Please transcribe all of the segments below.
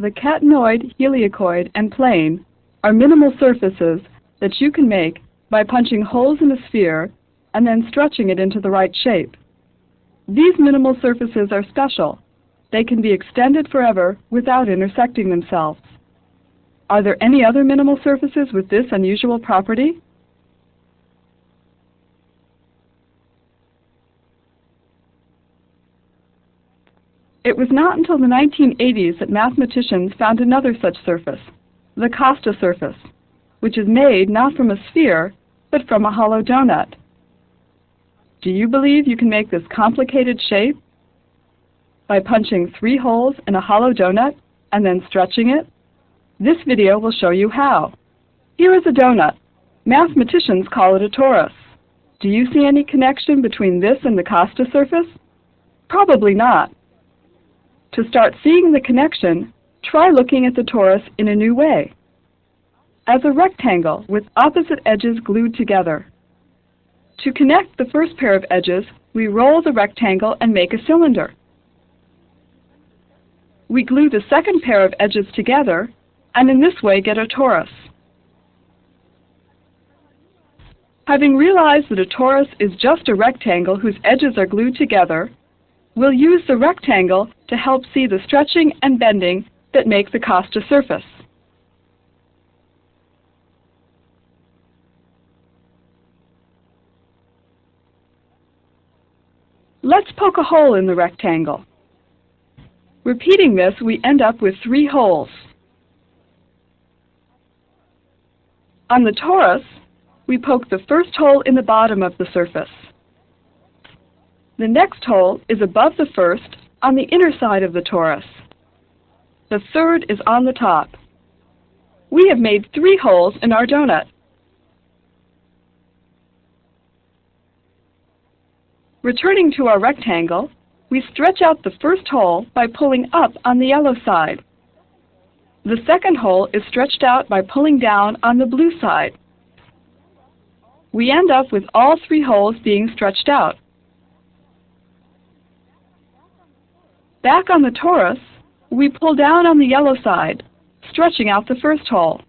The catenoid, helicoid, and plane are minimal surfaces that you can make by punching holes in a sphere and then stretching it into the right shape. These minimal surfaces are special. They can be extended forever without intersecting themselves. Are there any other minimal surfaces with this unusual property? It was not until the 1980s that mathematicians found another such surface, the Costa surface, which is made not from a sphere, but from a hollow donut. Do you believe you can make this complicated shape by punching 3 holes in a hollow donut and then stretching it? This video will show you how. Here is a donut. Mathematicians call it a torus. Do you see any connection between this and the Costa surface? Probably not. To start seeing the connection, try looking at the torus in a new way, as a rectangle with opposite edges glued together. To connect the first pair of edges, we roll the rectangle and make a cylinder. We glue the second pair of edges together, and in this way get a torus. Having realized that a torus is just a rectangle whose edges are glued together, we'll use the rectangle to help see the stretching and bending that make the Costa surface. Let's poke a hole in the rectangle. Repeating this, we end up with 3 holes. On the torus, we poke the first hole in the bottom of the surface. The next hole is above the first on the inner side of the torus. The third is on the top. We have made 3 holes in our donut. Returning to our rectangle, we stretch out the first hole by pulling up on the yellow side. The second hole is stretched out by pulling down on the blue side. We end up with all 3 holes being stretched out. Back on the torus, we pull down on the yellow side, stretching out the first hole.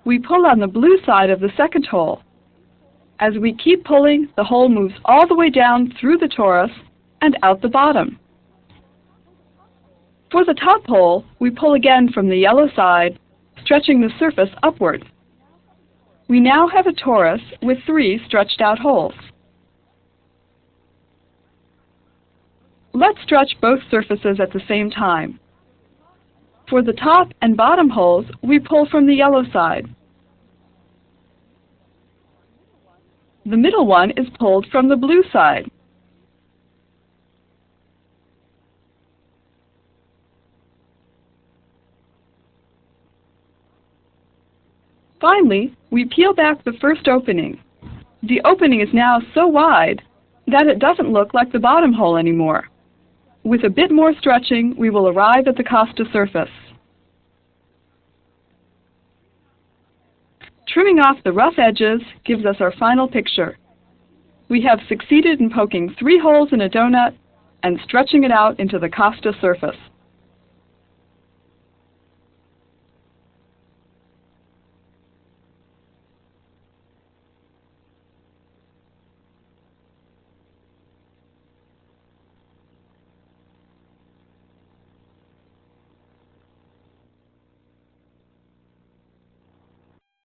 We pull on the blue side of the second hole. As we keep pulling, the hole moves all the way down through the torus and out the bottom. For the top hole, we pull again from the yellow side, stretching the surface upward. We now have a torus with 3 stretched out holes. Let's stretch both surfaces at the same time. For the top and bottom holes, we pull from the yellow side. The middle one is pulled from the blue side. Finally, we peel back the first opening. The opening is now so wide that it doesn't look like the bottom hole anymore. With a bit more stretching, we will arrive at the Costa surface. Trimming off the rough edges gives us our final picture. We have succeeded in poking 3 holes in a donut and stretching it out into the Costa surface.